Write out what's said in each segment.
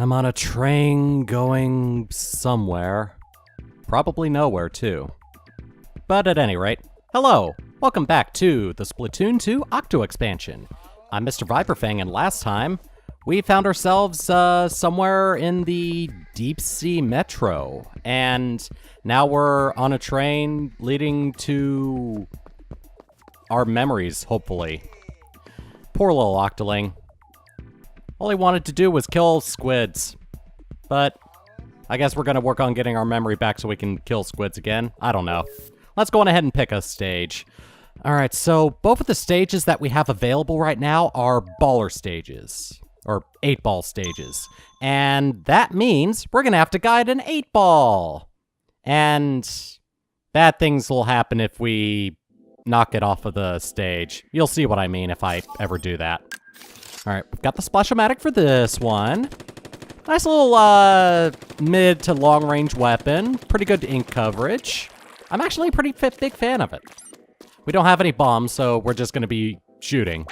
I'm on a train going somewhere. Probably nowhere, too. But at any rate, hello! Welcome back to the Splatoon 2 Octo expansion. I'm MrViperfang, and last time, we found ourselves somewhere in the deep sea metro. And now we're on a train leading to our memories, hopefully. Poor little Octoling. All he wanted to do was kill squids. But I guess we're gonna work on getting our memory back so we can kill squids again. I don't know. Let's go on ahead and pick a stage. Alright, so both of the stages that we have available right now are baller stages. Or 8-ball stages. And that means we're gonna have to guide an 8-ball. And bad things will happen if we knock it off of the stage. You'll see what I mean if I ever do that. Alright, we've got the Splashomatic for this one. Nice little mid to long range weapon. Pretty good ink coverage. I'm actually a pretty big fan of it. We don't have any bombs, so we're just going to be shooting.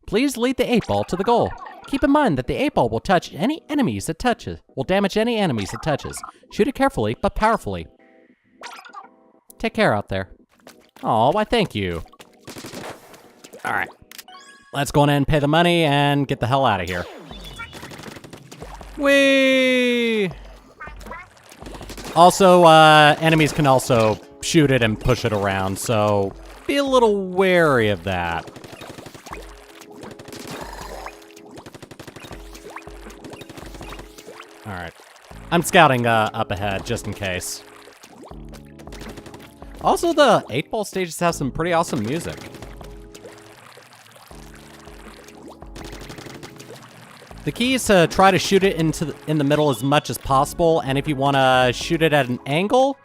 Please lead the 8-ball to the goal. Keep in mind that the 8-ball will touch any enemies it touches. Will damage any enemies it touches. Shoot it carefully, but powerfully. Take care out there. Aw, why thank you. Alright. Let's go in and pay the money and get the hell out of here. Whee! Also, enemies can also shoot it and push it around, so be a little wary of that. Alright. I'm scouting up ahead, just in case. Also, the 8-ball stages have some pretty awesome music. The key is to try to shoot it in the middle as much as possible, and if you want to shoot it at an angle,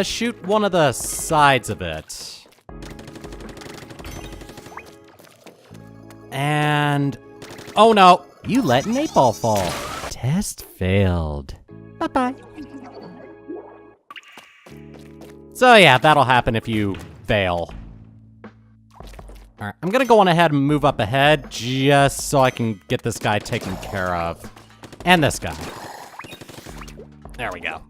shoot one of the sides of it. And... oh no! You let an 8-ball fall. Test failed. Bye-bye. So yeah, that'll happen if you fail. Alright, I'm gonna go on ahead and move up ahead just so I can get this guy taken care of. And this guy. There we go.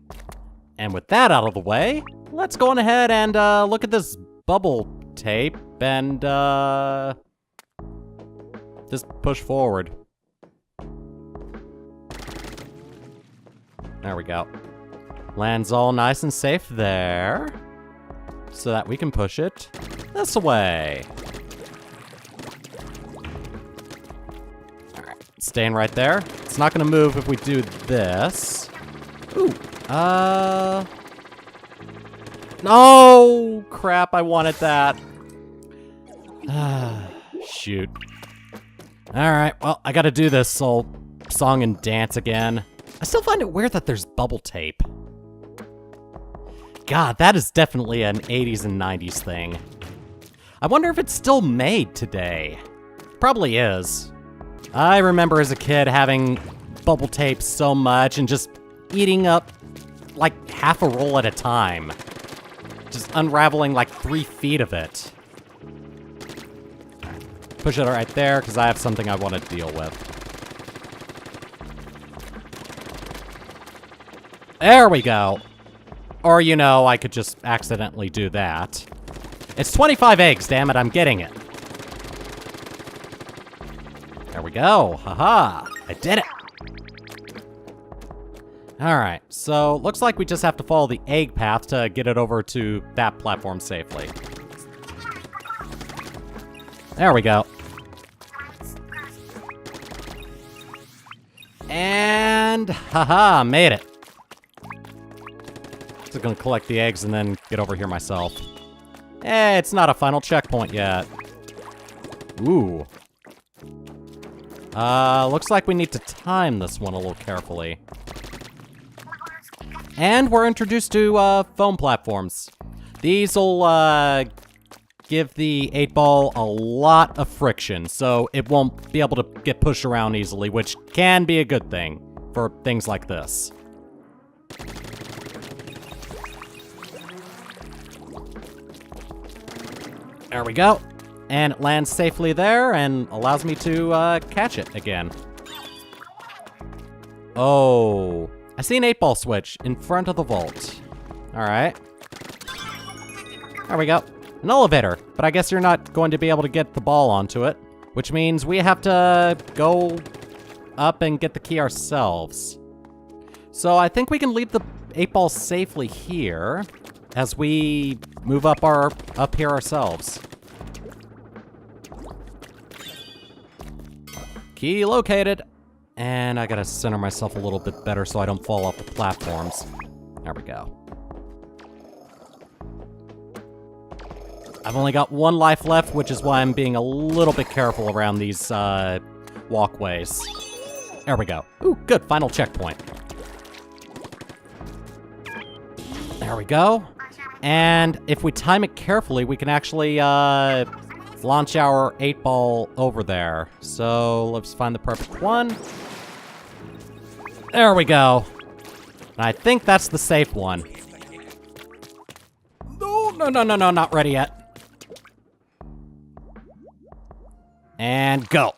And with that out of the way, let's go on ahead and look at this bubble tape and just push forward. There we go. Lands all nice and safe there, so that we can push it this way. Alright, staying right there. It's not gonna move if we do this. Ooh, no! Crap, I wanted that. Shoot. Alright, well, I gotta do this whole song and dance again. I still find it weird that there's bubble tape. God, that is definitely an 80s and 90s thing. I wonder if it's still made today. Probably is. I remember as a kid having bubble tape so much and just eating up like half a roll at a time. Just unraveling like 3 feet of it. Push it right there because I have something I want to deal with. There we go. Or, you know, I could just accidentally do that. It's 25 eggs, damn it, I'm getting it. There we go, haha, I did it. Alright, so looks like we just have to follow the egg path to get it over to that platform safely. There we go. And, haha, made it. Just gonna collect the eggs and then get over here myself. Eh, it's not a final checkpoint yet. Ooh. Looks like we need to time this one a little carefully. And we're introduced to, foam platforms. These'll, give the 8-ball a lot of friction, so it won't be able to get pushed around easily, which can be a good thing for things like this. There we go. And it lands safely there and allows me to catch it again. Oh, I see an 8-ball switch in front of the vault. All right. There we go. An elevator, but I guess you're not going to be able to get the ball onto it, which means we have to go up and get the key ourselves. So I think we can leave the 8-ball safely here as we move up here ourselves. Key located. And I gotta center myself a little bit better so I don't fall off the platforms. There we go. I've only got 1 life left, which is why I'm being a little bit careful around these walkways. There we go. Ooh, good, final checkpoint. There we go. And if we time it carefully, we can actually launch our 8-ball over there. So let's find the perfect one. There we go. And I think that's the safe one. No, not ready yet. And go.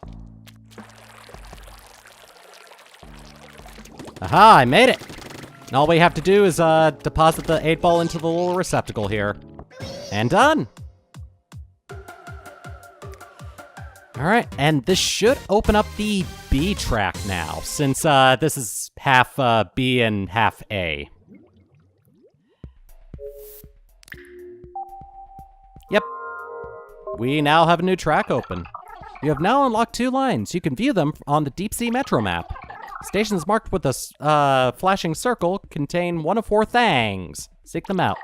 Aha, I made it. And all we have to do is deposit the 8-ball into the little receptacle here. And done. All right, and this should open up the B track now, since this is half B and half A. Yep. We now have a new track open. You have now unlocked 2 lines. You can view them on the Deep Sea Metro map. Stations marked with a flashing circle contain 1 of 4 things. Seek them out.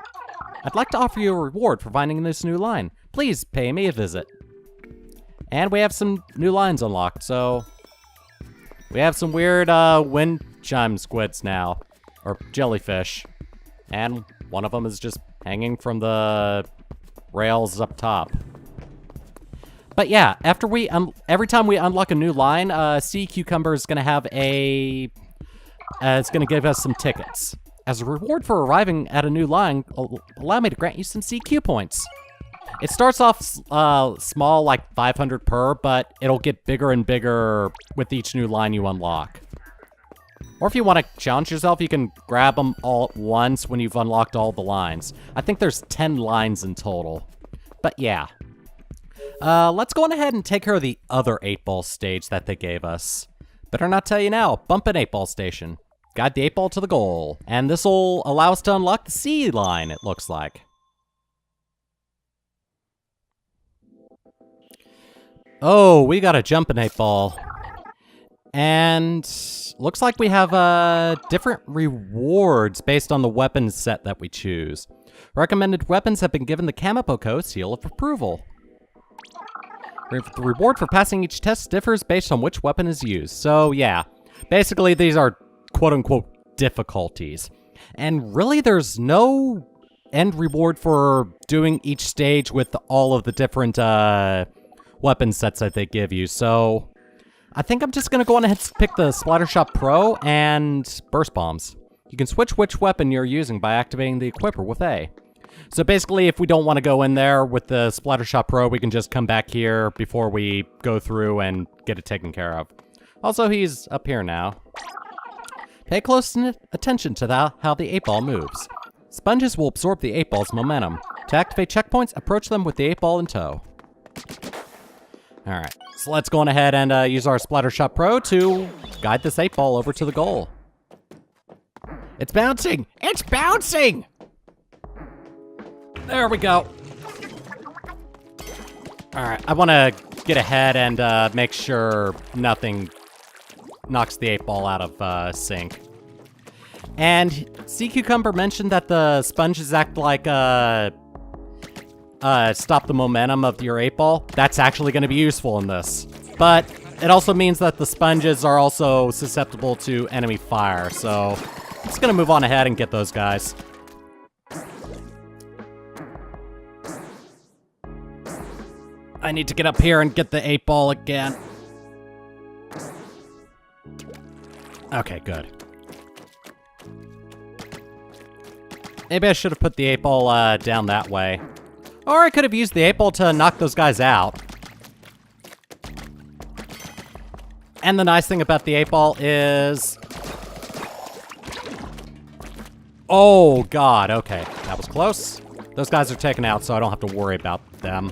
I'd like to offer you a reward for finding this new line. Please pay me a visit. And we have some new lines unlocked, so we have some weird wind chime squids now, or jellyfish. And one of them is just hanging from the rails up top. But yeah, after every time we unlock a new line, Sea Cucumber is gonna have it's gonna give us some tickets. As a reward for arriving at a new line, allow me to grant you some CQ points. It starts off small, like 500 per, but it'll get bigger and bigger with each new line you unlock. Or if you want to challenge yourself, you can grab them all at once when you've unlocked all the lines. I think there's 10 lines in total. But yeah. Let's go on ahead and take care of the other 8-ball stage that they gave us. Better not tell you now, bump an 8-ball station. Guide the 8-ball to the goal. And this will allow us to unlock the C line, it looks like. Oh, we got a jump an 8-ball. And looks like we have different rewards based on the weapons set that we choose. Recommended weapons have been given the Kamapoko seal of approval. The reward for passing each test differs based on which weapon is used. So yeah, basically these are quote-unquote difficulties. And really there's no end reward for doing each stage with all of the different weapon sets that they give you. So I think I'm just gonna go on ahead and pick the Splattershot Pro and Burst Bombs. You can switch which weapon you're using by activating the equipper with A. So basically, if we don't want to go in there with the Splattershot Pro, we can just come back here before we go through and get it taken care of. Also, he's up here now. Pay close attention to how the 8-ball moves. Sponges will absorb the 8-ball's momentum. To activate checkpoints, approach them with the 8-ball in tow. Alright, so let's go on ahead and use our Splattershot Pro to guide this 8-ball over to the goal. It's bouncing! It's bouncing! There we go. Alright, I want to get ahead and make sure nothing knocks the 8-ball out of sync. And Sea Cucumber mentioned that the sponges act like stop the momentum of your 8-ball. That's actually going to be useful in this. But it also means that the sponges are also susceptible to enemy fire, so I'm just going to move on ahead and get those guys. I need to get up here and get the 8-ball again. Okay, good. Maybe I should have put the 8-ball down that way. Or I could have used the 8-ball to knock those guys out. And the nice thing about the 8-ball is Oh, God. Okay, that was close. Those guys are taken out, so I don't have to worry about them.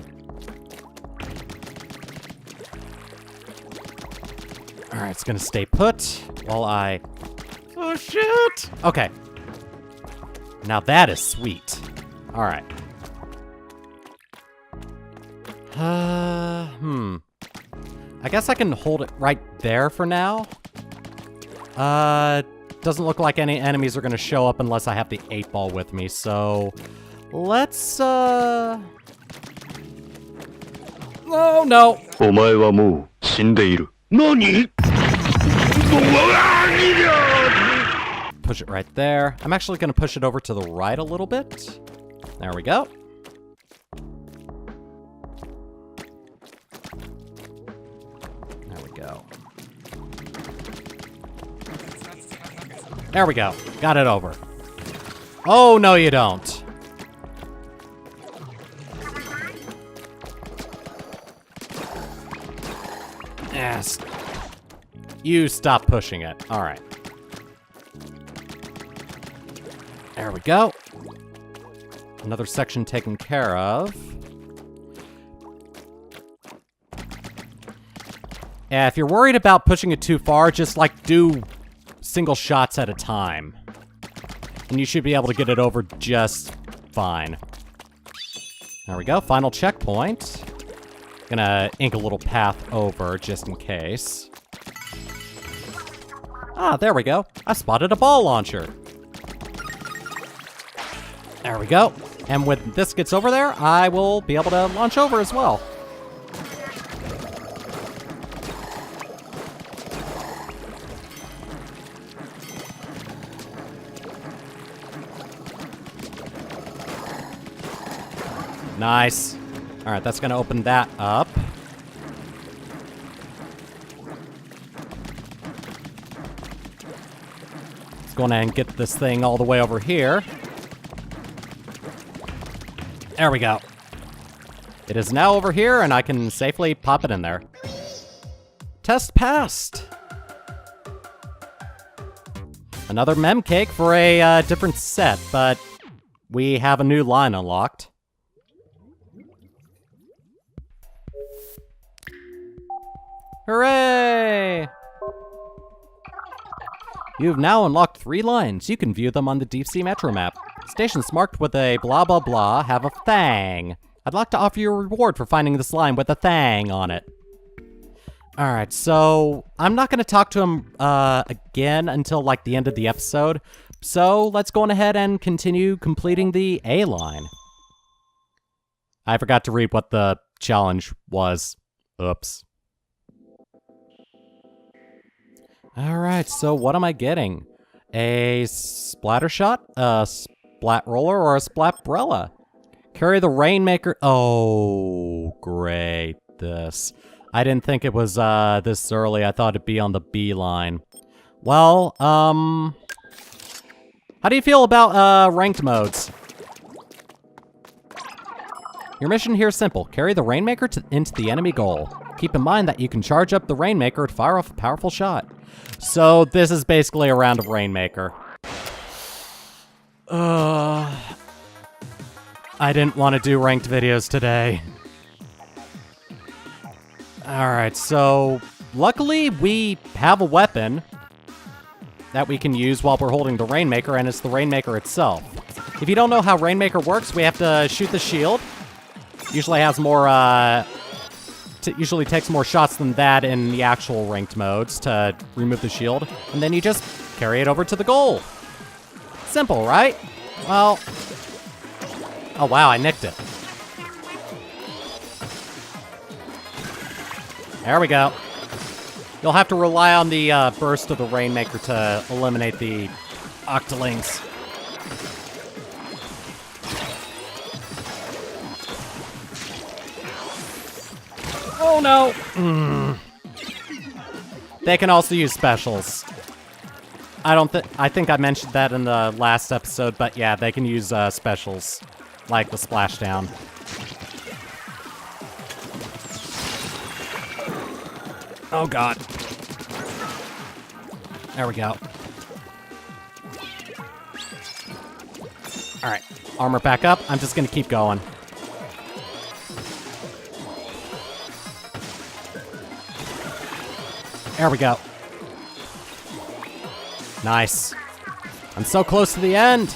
Alright, it's gonna stay put while I... Oh, shit! Okay. Now that is sweet. Alright. I guess I can hold it right there for now. Doesn't look like any enemies are gonna show up unless I have the 8-ball with me, so... Let's, Oh, no! お前はもう死んでいる。何? Push it right there. I'm actually gonna push it over to the right a little bit. There we go. There we go. There we go. Got it over. Oh, no you don't. Yes. You stop pushing it. All right. There we go. Another section taken care of. Yeah, if you're worried about pushing it too far, just like do single shots at a time. And you should be able to get it over just fine. There we go, final checkpoint. Gonna ink a little path over just in case. Ah, there we go. I spotted a ball launcher. There we go. And when this gets over there, I will be able to launch over as well. Nice. All right, that's gonna open that up. Let's go ahead and get this thing all the way over here. There we go. It is now over here, and I can safely pop it in there. Test passed. Another mem cake for a different set, but we have a new line unlocked. Hooray! You've now unlocked 3 lines. You can view them on the Deep Sea Metro map. Stations marked with a blah blah blah have a thang. I'd like to offer you a reward for finding this line with a thang on it. Alright, so I'm not going to talk to him again until like the end of the episode. So let's go on ahead and continue completing the A line. I forgot to read what the challenge was. Oops. Alright, so what am I getting? A splatter shot, a splat roller, or a splatbrella? Carry the Rainmaker. Oh, great. This. I didn't think it was this early. I thought it'd be on the B line. Well, how do you feel about ranked modes? Your mission here is simple. Carry the Rainmaker into the enemy goal. Keep in mind that you can charge up the Rainmaker to fire off a powerful shot. So this is basically a round of Rainmaker. I didn't want to do ranked videos today. Alright, so luckily we have a weapon that we can use while we're holding the Rainmaker, and it's the Rainmaker itself. If you don't know how Rainmaker works, we have to shoot the shield. Usually has more, usually takes more shots than that in the actual ranked modes to remove the shield. And then you just carry it over to the goal. Simple, right? Well... Oh wow, I nicked it. There we go. You'll have to rely on the burst of the Rainmaker to eliminate the Octolings. Oh no! They can also use specials. I think I mentioned that in the last episode, but yeah, they can use specials, like the splashdown. Oh god. There we go. Alright, armor back up. I'm just gonna keep going. There we go. Nice. I'm so close to the end.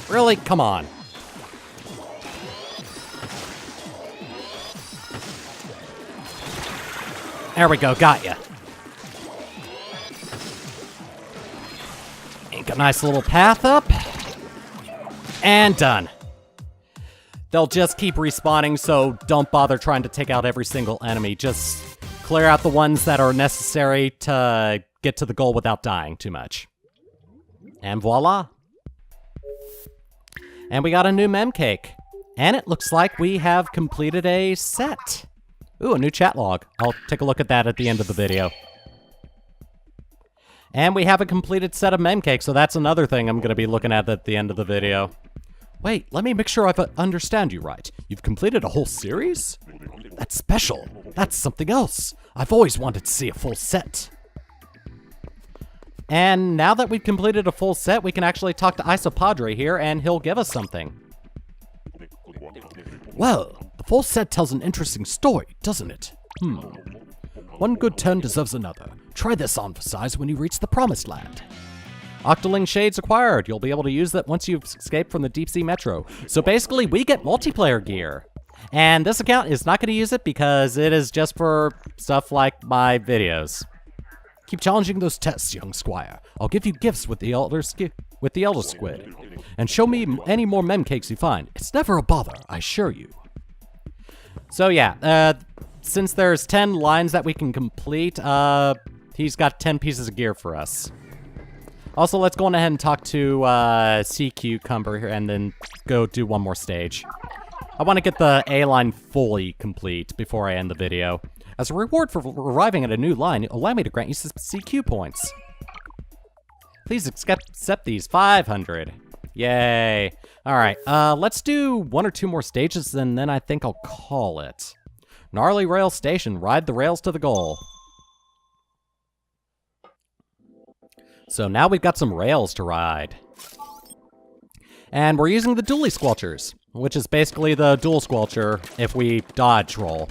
Really? Come on. There we go, got ya. Make a nice little path up. And done. They'll just keep respawning, so don't bother trying to take out every single enemy. Just clear out the ones that are necessary to get to the goal without dying too much. And voila. And we got a new mem cake. And it looks like we have completed a set. Ooh, a new chat log. I'll take a look at that at the end of the video. And we have a completed set of mem cakes, so that's another thing I'm going to be looking at the end of the video. Wait, let me make sure I understand you right. You've completed a whole series? That's special. That's something else. I've always wanted to see a full set. And now that we've completed a full set, we can actually talk to Isopadre here, and he'll give us something. Well, the full set tells an interesting story, doesn't it? One good turn deserves another. Try this on for size when you reach the promised land. Octoling Shades acquired. You'll be able to use that once you've escaped from the Deep Sea Metro. So basically, we get multiplayer gear. And this account is not going to use it because it is just for stuff like my videos. Keep challenging those tests, young squire. I'll give you gifts with the Elder Squid. And show me any more mem cakes you find. It's never a bother, I assure you. So yeah, since there's 10 lines that we can complete, he's got 10 pieces of gear for us. Also, let's go on ahead and talk to Sea Cucumber here and then go do one more stage. I want to get the A line fully complete before I end the video. As a reward for arriving at a new line, allow me to grant you some CQ points. Please accept these 500. Yay. Alright, let's do one or two more stages and then I think I'll call it. Gnarly Rail Station, ride the rails to the goal. So now we've got some rails to ride. And we're using the dually squelchers, which is basically the dual squelcher if we dodge roll.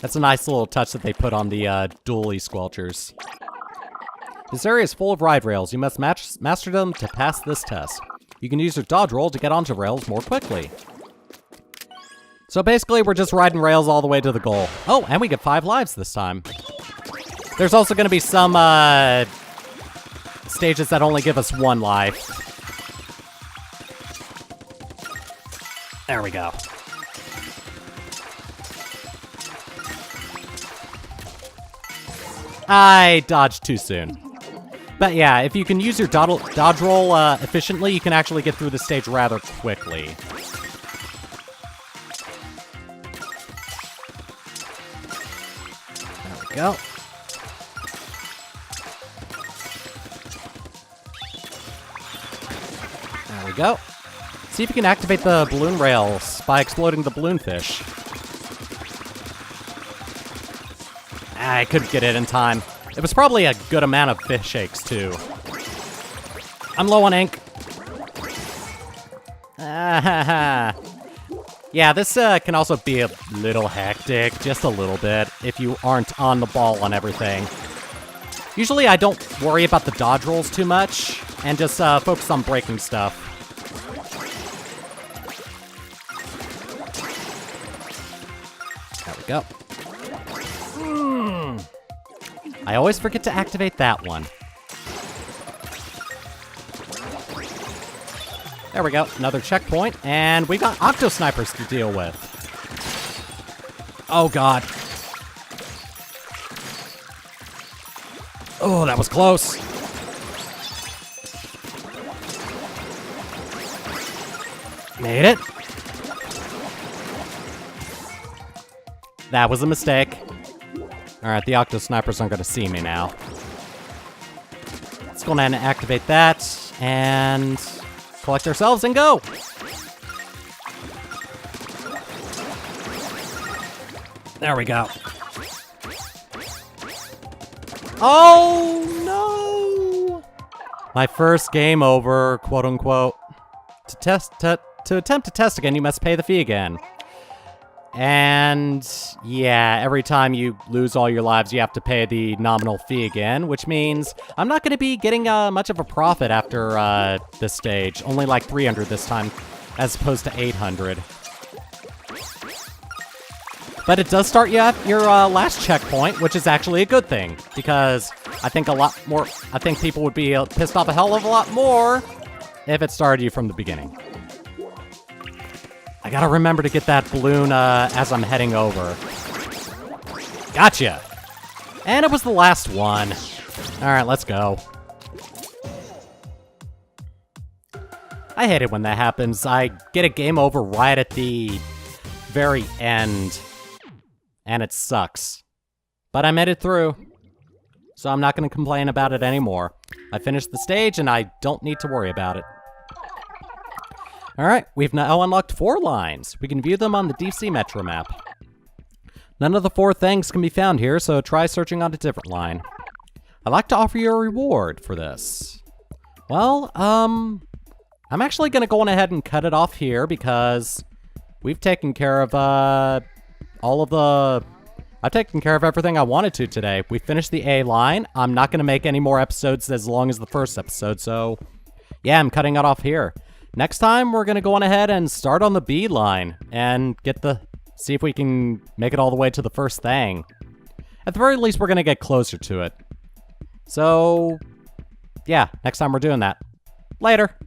That's a nice little touch that they put on the dually squelchers. This area is full of ride rails. You must master them to pass this test. You can use your dodge roll to get onto rails more quickly. So basically, we're just riding rails all the way to the goal. Oh, and we get 5 lives this time. There's also going to be some stages that only give us 1 life. There we go. I dodged too soon. But yeah, if you can use your dodge roll efficiently, you can actually get through the stage rather quickly. There we go. There we go. See if you can activate the balloon rails by exploding the balloon fish. I couldn't get it in time. It was probably a good amount of fish shakes, too. I'm low on ink. Yeah, this can also be a little hectic, just a little bit, if you aren't on the ball on everything. Usually I don't worry about the dodge rolls too much, and just focus on breaking stuff. There we go. I always forget to activate that one. There we go, another checkpoint, and we got Octo snipers to deal with. Oh god. Oh, that was close. Made it. That was a mistake. Alright, the Octo snipers aren't gonna see me now. Let's go ahead and activate that, and collect ourselves and go! There we go. Oh My first game over, quote unquote. To attempt to test again, you must pay the fee again. And yeah, every time you lose all your lives, you have to pay the nominal fee again, which means I'm not going to be getting much of a profit after this stage. Only like 300 this time, as opposed to 800. But it does start you at your last checkpoint, which is actually a good thing, because I think people would be pissed off a hell of a lot more if it started you from the beginning. I gotta remember to get that balloon as I'm heading over. Gotcha! And it was the last one. Alright, let's go. I hate it when that happens. I get a game over right at the very end. And it sucks. But I made it through. So I'm not gonna complain about it anymore. I finished the stage and I don't need to worry about it. Alright, we've now unlocked 4 lines. We can view them on the DC Metro map. None of the 4 things can be found here, so try searching on a different line. I'd like to offer you a reward for this. Well, I'm actually gonna go on ahead and cut it off here because we've taken care of, I've taken care of everything I wanted to today. We finished the A line. I'm not gonna make any more episodes as long as the first episode, so yeah, I'm cutting it off here. Next time, we're gonna go on ahead and start on the B line and see if we can make it all the way to the first thing. At the very least, we're gonna get closer to it. So, yeah, next time we're doing that. Later.